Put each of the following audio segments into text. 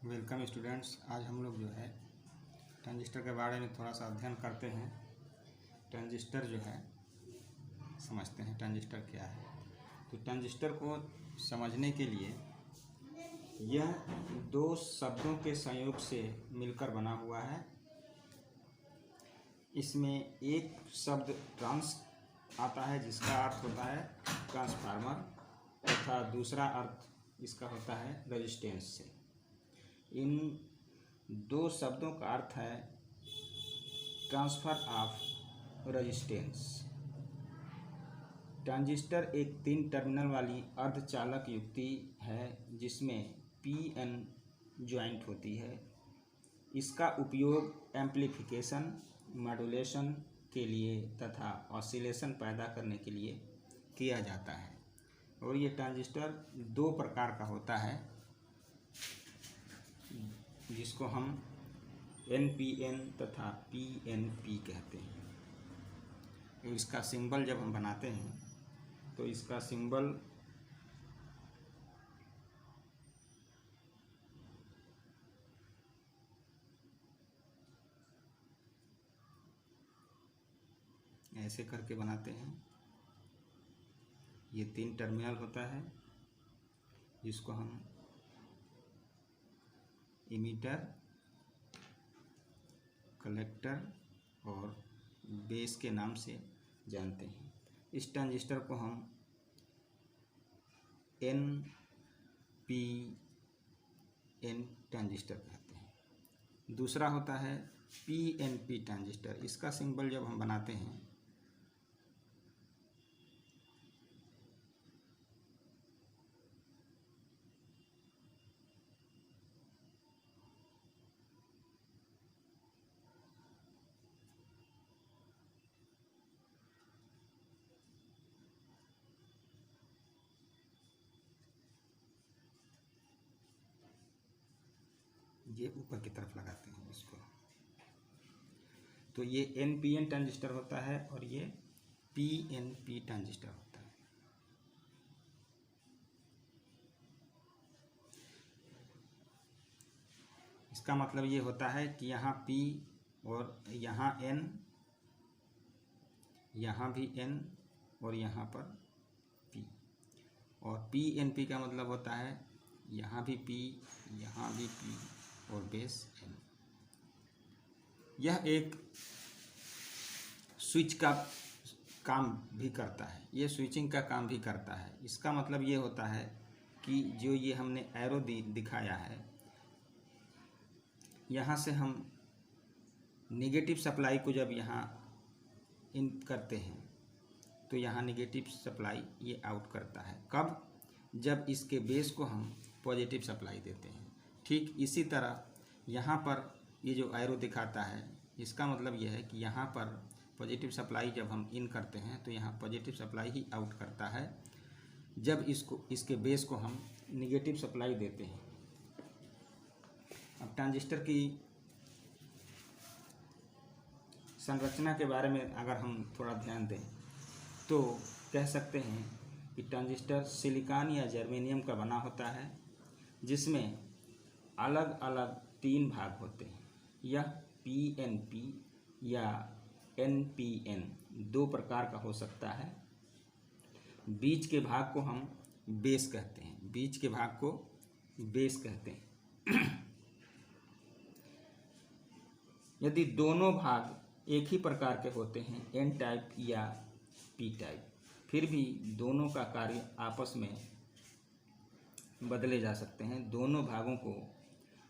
Welcome students. आज हम लोग जो है ट्रांजिस्टर के बारे में थोड़ा सा अध्ययन करते हैं। ट्रांजिस्टर जो है समझते हैं ट्रांजिस्टर क्या है। तो ट्रांजिस्टर को समझने के लिए यह दो शब्दों के संयोग से मिलकर बना हुआ है। इसमें एक शब्द ट्रांस आता है जिसका अर्थ होता है ट्रांसफार्मर तथा दूसरा अर्थ इसका होता है रेजिस्टेंस से। इन दो शब्दों का अर्थ है ट्रांसफर ऑफ रेजिस्टेंस। ट्रांजिस्टर एक 3 टर्मिनल वाली अर्धचालक युक्ति है जिसमें पी-एन ज्वाइंट होती है। इसका उपयोग एम्प्लीफिकेशन, मॉड्यूलेशन के लिए तथा ऑसिलेशन पैदा करने के लिए किया जाता है। और ये ट्रांजिस्टर दो प्रकार का होता है जिसको हम NPN तथा PNP कहते हैं। इसका सिंबल जब हम बनाते हैं तो इसका सिंबल ऐसे करके बनाते हैं। ये 3 टर्मिनल होता है जिसको हम इमीटर, कलेक्टर और बेस के नाम से जानते हैं। इस ट्रांजिस्टर को हम NPN ट्रांजिस्टर कहते हैं। दूसरा होता है PNP ट्रांजिस्टर। इसका सिंबल जब हम बनाते हैं ये ऊपर की तरफ लगाते हैं इसको, तो ये NPN ट्रांजिस्टर होता है और ये PNP ट्रांजिस्टर होता है। इसका मतलब ये होता है कि यहाँ P और यहाँ N, यहाँ भी N और यहाँ पर P। और PNP का मतलब होता है यहाँ भी P, यहाँ भी P और बेस N। यह एक स्विच का काम भी करता है, ये स्विचिंग का काम भी करता है। इसका मतलब ये होता है कि जो ये हमने एरो दिखाया है, यहाँ से हम नेगेटिव सप्लाई को जब यहाँ इन करते हैं तो यहाँ नेगेटिव सप्लाई ये आउट करता है। कब? जब इसके बेस को हम पॉजिटिव सप्लाई देते हैं। ठीक इसी तरह यहाँ पर ये जो एरो दिखाता है, इसका मतलब यह है कि यहाँ पर पॉजिटिव सप्लाई जब हम इन करते हैं तो यहाँ पॉजिटिव सप्लाई ही आउट करता है। जब इसके बेस को हम निगेटिव सप्लाई देते हैं। अब ट्रांजिस्टर की संरचना के बारे में अगर हम थोड़ा ध्यान दें तो कह सकते हैं कि ट्रांजिस्टर सिलिकॉन या जर्मेनियम का बना होता है जिसमें अलग अलग 3 भाग होते हैं। यह PNP या NPN 2 प्रकार का हो सकता है। बीच के भाग को हम बेस कहते हैं, बीच के भाग को बेस कहते हैं। यदि दोनों भाग एक ही प्रकार के होते हैं, N टाइप या P टाइप, फिर भी दोनों का कार्य आपस में बदले जा सकते हैं। दोनों भागों को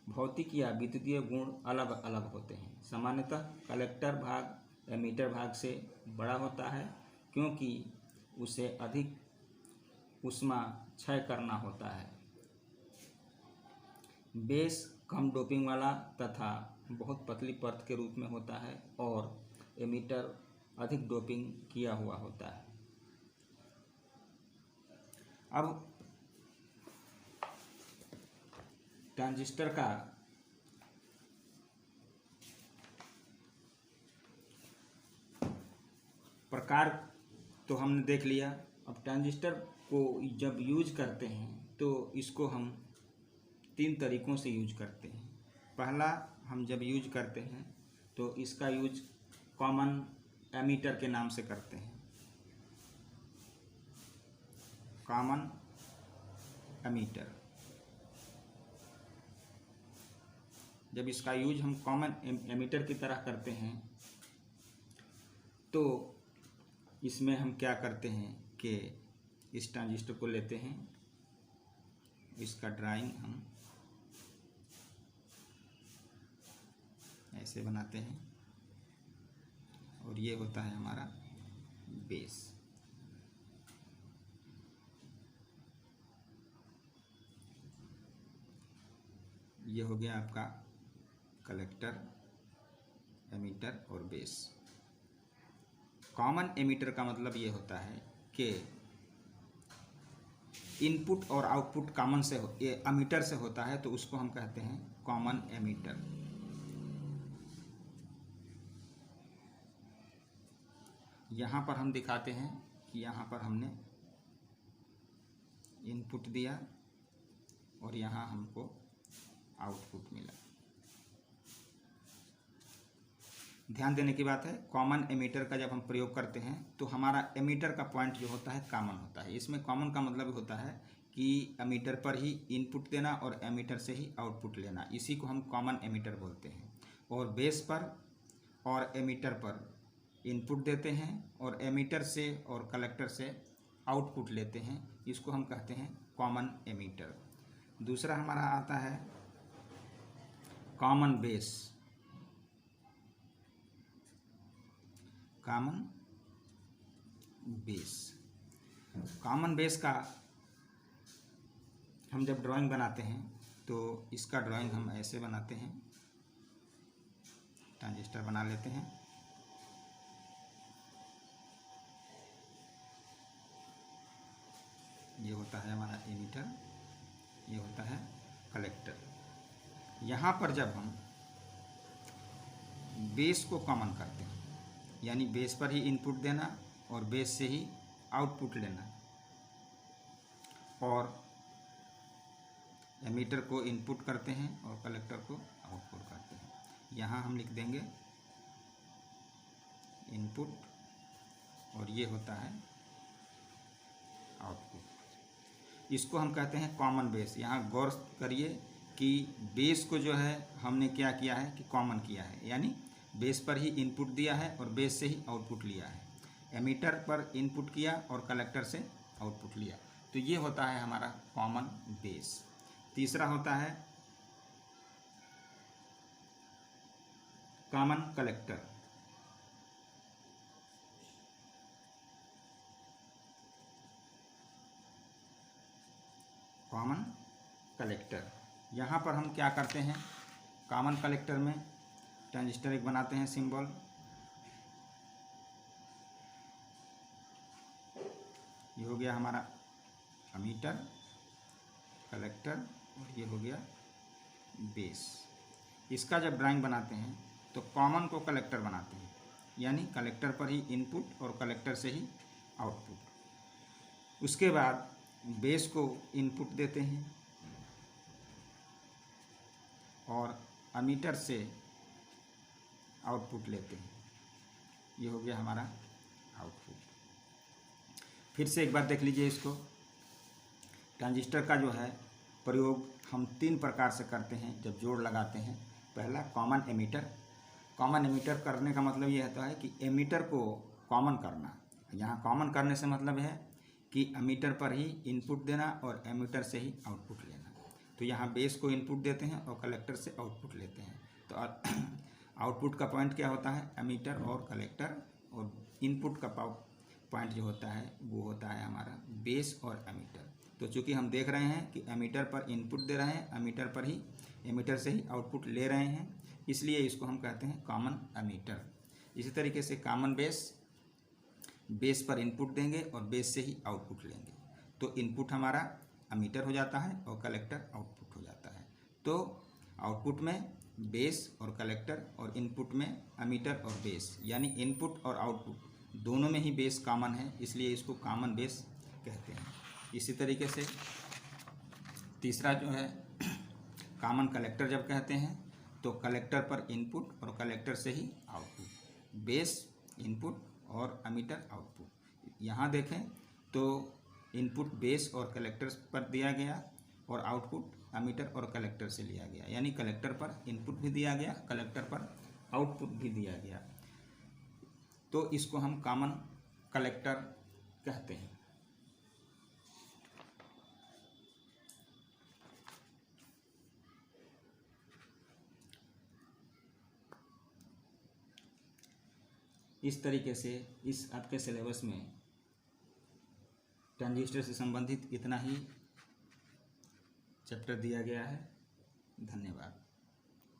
भौतिक या विद्युतीय गुण अलग अलग होते हैं। सामान्यतः कलेक्टर भाग एमीटर भाग से बड़ा होता है क्योंकि उसे अधिक ऊष्मा क्षय करना होता है। बेस कम डोपिंग वाला तथा बहुत पतली परत के रूप में होता है और एमीटर अधिक डोपिंग किया हुआ होता है। अब ट्रांजिस्टर का प्रकार तो हमने देख लिया। अब ट्रांजिस्टर को जब यूज करते हैं तो इसको हम तीन तरीक़ों से यूज करते हैं। पहला, हम जब यूज करते हैं तो इसका यूज कॉमन एमीटर के नाम से करते हैं। कॉमन एमीटर, जब इसका यूज हम कॉमन एमीटर की तरह करते हैं तो इसमें हम क्या करते हैं कि इस ट्रांजिस्टर को लेते हैं, इसका ड्राइंग हम ऐसे बनाते हैं और ये होता है हमारा बेस। ये हो गया आपका कलेक्टर, एमीटर और बेस। कॉमन एमीटर का मतलब ये होता है कि इनपुट और आउटपुट कॉमन से एमीटर से होता है, तो उसको हम कहते हैं कॉमन एमीटर। यहाँ पर हम दिखाते हैं कि यहाँ पर हमने इनपुट दिया और यहाँ हमको आउटपुट मिला। ध्यान देने की बात है, कॉमन एमीटर का जब हम प्रयोग करते हैं तो हमारा एमीटर का पॉइंट जो होता है कॉमन होता है। इसमें कॉमन का मतलब होता है कि एमीटर पर ही इनपुट देना और एमीटर से ही आउटपुट लेना, इसी को हम कॉमन एमीटर बोलते हैं। और बेस पर और एमीटर पर इनपुट देते हैं और एमीटर से और कलेक्टर से आउटपुट लेते हैं, इसको हम कहते हैं कॉमन एमीटर। दूसरा हमारा आता है common base. Common base, common base का हम जब ड्राइंग बनाते हैं तो इसका ड्राइंग हम ऐसे बनाते हैं, ट्रांजिस्टर बना लेते हैं। ये होता है हमारा एमीटर, ये होता है कलेक्टर। यहाँ पर जब हम बेस को कॉमन करते हैं, यानी बेस पर ही इनपुट देना और बेस से ही आउटपुट लेना, और एमीटर को इनपुट करते हैं और कलेक्टर को आउटपुट करते हैं। यहाँ हम लिख देंगे इनपुट और ये होता है आउटपुट। इसको हम कहते हैं कॉमन बेस। यहाँ गौर करिए कि बेस को जो है हमने क्या किया है कि कॉमन किया है, यानी बेस पर ही इनपुट दिया है और बेस से ही आउटपुट लिया है। एमीटर पर इनपुट किया और कलेक्टर से आउटपुट लिया, तो ये होता है हमारा कॉमन बेस। तीसरा होता है कॉमन कलेक्टर। कॉमन कलेक्टर, यहाँ पर हम क्या करते हैं, कॉमन कलेक्टर में ट्रांजिस्टर एक बनाते हैं सिंबल, ये हो गया हमारा एमीटर, कलेक्टर और ये हो गया बेस। इसका जब ड्राइंग बनाते हैं तो कॉमन को कलेक्टर बनाते हैं, यानी कलेक्टर पर ही इनपुट और कलेक्टर से ही आउटपुट। उसके बाद बेस को इनपुट देते हैं और एमीटर से आउटपुट लेते हैं, ये हो गया हमारा आउटपुट। फिर से एक बार देख लीजिए इसको। ट्रांजिस्टर का जो है प्रयोग हम तीन प्रकार से करते हैं जब जोड़ लगाते हैं। पहला कॉमन एमीटर। कॉमन एमीटर करने का मतलब ये होता है कि एमीटर को कॉमन करना। यहाँ कॉमन करने से मतलब है कि एमीटर पर ही इनपुट देना और एमीटर से ही आउटपुट लेना। तो यहाँ बेस को इनपुट देते हैं और कलेक्टर से आउटपुट लेते हैं। तो आउटपुट का पॉइंट क्या होता है, एमीटर और कलेक्टर, और इनपुट का पॉइंट जो होता है वो होता है हमारा बेस और एमीटर। तो चूँकि हम देख रहे हैं कि एमीटर पर इनपुट दे रहे हैं, एमीटर पर ही एमीटर से ही आउटपुट ले रहे हैं, इसलिए इसको हम कहते हैं कॉमन एमीटर। इसी तरीके से कॉमन बेस, बेस पर इनपुट देंगे और बेस से ही आउटपुट लेंगे, तो इनपुट हमारा एमीटर हो जाता है और कलेक्टर आउटपुट हो जाता है। तो आउटपुट में बेस और कलेक्टर और इनपुट में एमीटर और बेस, यानी इनपुट और आउटपुट दोनों में ही बेस कॉमन है, इसलिए इसको कॉमन बेस कहते हैं। इसी तरीके से तीसरा जो है कॉमन कलेक्टर जब कहते हैं तो कलेक्टर पर इनपुट और कलेक्टर से ही आउटपुट, बेस इनपुट और एमीटर आउटपुट। यहाँ देखें तो इनपुट बेस और कलेक्टर पर दिया गया और आउटपुट एमीटर और कलेक्टर से लिया गया, यानी कलेक्टर पर इनपुट भी दिया गया, कलेक्टर पर आउटपुट भी दिया गया, तो इसको हम कॉमन कलेक्टर कहते हैं। इस तरीके से इस आपके सिलेबस में ट्रांजिस्टर से संबंधित इतना ही चैप्टर दिया गया है। धन्यवाद।